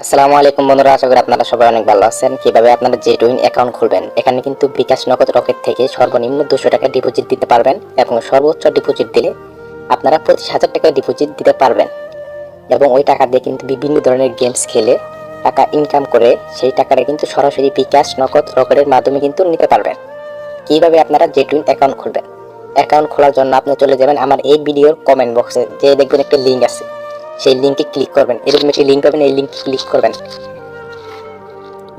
আসসালামু আলাইকুম বন্ধুরা, আশা করি আপনারা সবাই অনেক ভালো আছেন। কিভাবে আপনারা জেটুইন অ্যাকাউন্ট খুলবেন। এখানে কিন্তু বিকাশ নগদ রকেট থেকে সর্বনিম্ন 200 টাকা ডিপোজিট দিতে পারবেন এবং সর্বোচ্চ ডিপোজিট দিলে আপনারা 25,000 টাকা ডিপোজিট দিতে পারবেন এবং ওই টাকা দিয়ে কিন্তু বিভিন্ন ধরনের গেমস খেলে টাকা ইনকাম করে সেই টাকাটা কিন্তু সরাসরি বিকাশ নগদ রকেটের মাধ্যমে কিন্তু নিতে পারবেন। কিভাবে আপনারা জেটুইন অ্যাকাউন্ট খুলবেন। অ্যাকাউন্ট খোলার জন্য আপনি চলে যাবেন আমার এই ভিডিওর কমেন্ট বক্সে, যে দেখবেন একটা লিঙ্ক আছে, সেই লিঙ্কে ক্লিক করবেন। এরকম একটি লিঙ্ক পাবেন, এই লিঙ্কে ক্লিক করবেন।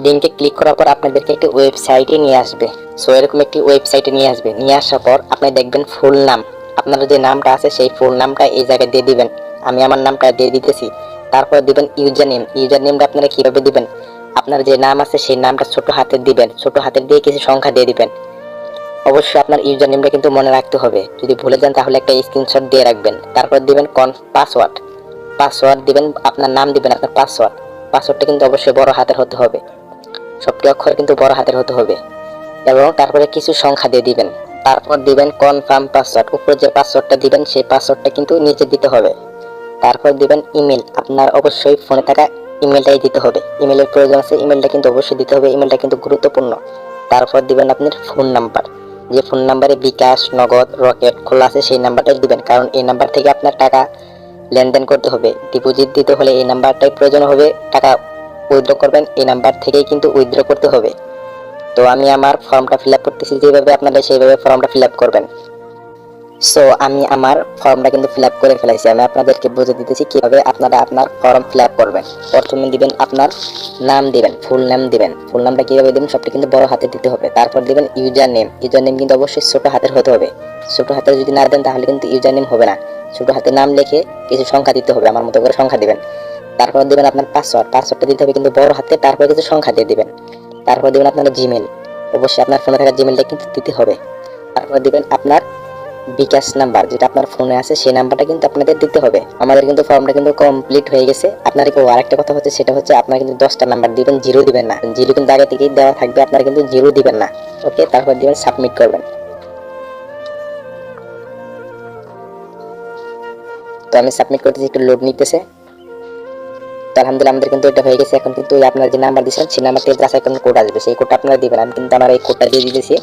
লিঙ্কে ক্লিক করার পর আপনাদেরকে একটি ওয়েবসাইটে নিয়ে আসবে। সো এরকম একটি ওয়েবসাইটে নিয়ে আসবে। নিয়ে আসার পর আপনি দেখবেন ফুল নাম, আপনার যে নামটা আছে সেই ফুল নামটা এই জায়গায় দিয়ে দিবেন। আমি আমার নামটা দিয়ে দিতেছি। তারপর দিবেন ইউজার নেম। ইউজার নেমটা আপনারা কিভাবে দিবেন, আপনার যে নাম আছে সেই নামটা ছোট হাতের দিবেন, ছোট হাতের দিয়ে কিছু সংখ্যা দিয়ে দিবেন। অবশ্যই আপনার ইউজার নেমটা কিন্তু মনে রাখতে হবে, যদি ভুলে যান তাহলে একটা স্ক্রিনশট দিয়ে রাখবেন। তারপর দিবেন পাসওয়ার্ড। পাসওয়ার্ড দিবেন, আপনার নাম দিবেন, আপনার পাসওয়ার্ড। পাসওয়ার্ডটা কিন্তু অবশ্যই বড় হাতের হতে হবে, সবটি অক্ষর কিন্তু বড় হাতের হতে হবে এবং তারপরে কিছু সংখ্যা দিয়ে দিবেন। তারপর দিবেন কনফার্ম পাসওয়ার্ড। উপরে যে পাসওয়ার্ডটা দিবেন সেই পাসওয়ার্ডটা কিন্তু নিচে দিতে হবে। তারপর দিবেন ইমেল, আপনার অবশ্যই ফোনে থাকা ইমেলটাই দিতে হবে। ইমেলের প্রয়োজন আছে, ইমেলটা কিন্তু অবশ্যই দিতে হবে, ইমেলটা কিন্তু গুরুত্বপূর্ণ। তারপর দিবেন আপনার ফোন নাম্বার, যে ফোন নাম্বারে বিকাশ নগদ রকেট খোলা আছে সেই নাম্বারটাই দিবেন, কারণ এই নাম্বার থেকে আপনার টাকা লেনদেন করতে হবে। ডিপোজিট দিতে হলে এই নাম্বারটাই প্রয়োজন হবে, টাকা উইথড্র করবেন এই নাম্বার থেকেই কিন্তু উইথড্র করতে হবে। তো আমি আমার ফর্মটা ফিল আপ করতেছি, যেভাবে আপনারা সেইভাবে ফর্মটা ফিল আপ করবেন। সো আমি আমার ফর্মটা কিন্তু ফিল আপ করে ফেলাইছি। আমি আপনাদেরকে বুঝে দিতেছি কিভাবে আপনারা আপনার ফর্ম ফিল আপ করবেন। প্রথমে দিবেন আপনার নাম দিবেন, ফুল নাম দিবেন। ফুল নামটা কিভাবে দিবেন, সবটা কিন্তু বড় হাতে দিতে হবে। তারপর দিবেন ইউজার নেম। ইউজার নেম কিন্তু অবশ্যই ছোট হাতের হতে হবে। ছোট হাতের যদি না দেন তাহলে কিন্তু ইউজার নেম হবে না। ছোট হাতে নাম লিখে কিছু সংখ্যা দিতে হবে, আমার মতো করে সংখ্যা দিবেন। তারপর দিবেন আপনার পাসওয়ার্ড। পাসওয়ার্ডটা দিতে হবে কিন্তু বড় হাতে, তারপর কিছু সংখ্যা দিয়ে দিবেন। তারপর দিবেন আপনার জিমেল, অবশ্যই আপনার ফোনে থাকা জিমেলটা কিন্তু দিতে হবে। তারপর দিবেন আপনার বিকাশ নাম্বার, যেটা আপনার ফোনে আছে সেই নাম্বারটা কিন্তু আপনাদের দিতে হবে। আমাদের কিন্তু ফর্মটা কিন্তু কমপ্লিট হয়ে গেছে। আপনাদেরকে আরেকটা কথা হচ্ছে, সেটা হচ্ছে আপনারা কিন্তু 10টা নাম্বার দিবেন, জিরো দিবেন না। জিরো কিন্তু আগে থেকেই দেওয়া থাকবে, আপনারা কিন্তু জিরো দিবেন না। ওকে, তারপর দিবেন সাবমিট করবেন। তো আমি সাবমিট করতেছি, একটু লোড নিতেছে। তো আলহামদুলিল্লাহ আমাদের কিন্তু এটা হয়ে গেছে। এখন কিন্তু আপনার যে নাম্বার দিয়েছেন সেই নাম্বার থেকে যাচাই কোড আসবে, সেই কোডটা আপনারা দিবেন। আমি কিন্তু আমার এই কোডটা দিয়ে দিতেছি।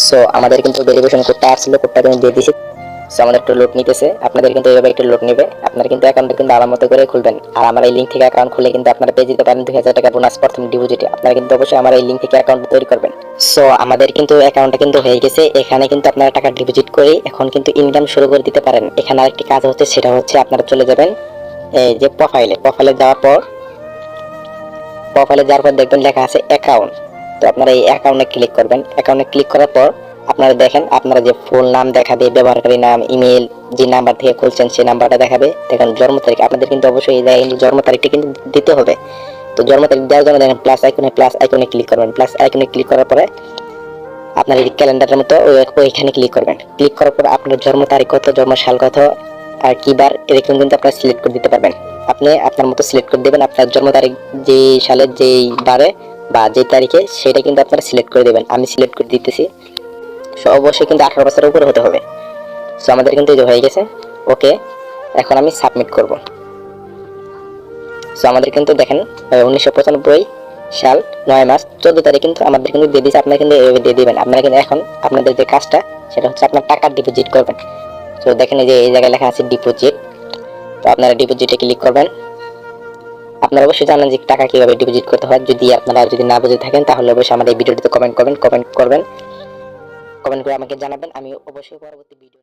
সো আমাদের কিন্তু ভেরিফিকেশন কোডটা আসছিল, কোডটা কিন্তু দিয়ে দিয়েছি। সো আমাদের একটু লোড নিতেছে, আপনাদের কিন্তু এইভাবে একটু লোড নেবে। আপনারা কিন্তু অ্যাকাউন্টটা কিন্তু আমার মতো করে খুলবেন। আর আমার এই লিঙ্ক থেকে অ্যাকাউন্ট খুলে কিন্তু আপনারা পেয়ে যেতে পারেন 2000 টাকা বোনাস প্রথম ডিপোজিটে। আপনারা কিন্তু অবশ্যই আমার এই লিঙ্ক থেকে অ্যাকাউন্ট তৈরি করবেন। সো আমাদের কিন্তু অ্যাকাউন্টটা কিন্তু হয়ে গেছে। এখানে কিন্তু আপনারা টাকা ডিপোজিট করে এখন কিন্তু ইনকাম শুরু করে দিতে পারেন। এখানে আরেকটি কাজ হচ্ছে, সেটা হচ্ছে আপনারা চলে যাবেন এই যে প্রোফাইলে যাওয়ার পর, দেখবেন লেখা আছে অ্যাকাউন্ট। তো আপনারা এই অ্যাকাউন্টে ক্লিক করবেন। অ্যাকাউন্টে ক্লিক করার পর আপনারা দেখেন আপনারা যে ফুল নাম দেখাবে, ব্যবহারকারী নাম, ইমেল, যে নাম্বার থেকে খুলছেন সেই নাম্বারটা দেখাবে। দেখেন জন্ম তারিখ, আপনাদের কিন্তু অবশ্যই এই জায়গায় কিন্তু জন্ম তারিখটা কিন্তু দিতে হবে। তো জন্ম তারিখ দেওয়ার জন্য দেখেন প্লাস আইকনে ক্লিক করবেন। প্লাস আইকনে ক্লিক করার পরে আপনার এই ক্যালেন্ডারের মতো ওইখানে ক্লিক করবেন। ক্লিক করার পর আপনার জন্ম তারিখ কত, জন্ম সাল কত আর কি বার, এরকম কিন্তু আপনারা সিলেক্ট করে দিতে পারবেন। আপনি আপনার মতো সিলেক্ট করে দেবেন। আপনার জন্ম তারিখ যেই সালের যেই বারে বা যে তারিখে সেটা কিন্তু আপনারা সিলেক্ট করে দেবেন। আমি সিলেক্ট করে দিতেছি। সো অবশ্যই কিন্তু 18 বছরের উপরে হতে হবে। সো আমাদের কিন্তু এই যে হয়ে গেছে। ওকে, এখন আমি সাবমিট করব। সো আমাদের কিন্তু দেখেন 1995 সাল 9 মাস 14 তারিখ কিন্তু আমাদের কিন্তু দিয়ে দিয়েছে। আপনারা কিন্তু এইভাবে দিয়ে দিবেন। আপনারা কিন্তু এখন আপনাদের যে কাজটা সেটা হচ্ছে আপনার টাকা ডিপোজিট করবেন। তো দেখেন এই যে এই জায়গায় লেখা আছে ডিপোজিট। তো আপনারা ডিপোজিটে ক্লিক করবেন। আপনারা অবশ্যই জানেন যে টাকা কিভাবে ডিপোজিট করতে হয়। আপনারা যদি না বুঝে থাকেন তাহলে অবশ্যই আমাদের এই ভিডিওটিতে কমেন্ট করে আমাকে জানাবেন। আমি অবশ্যই পরবর্তী ভিডিও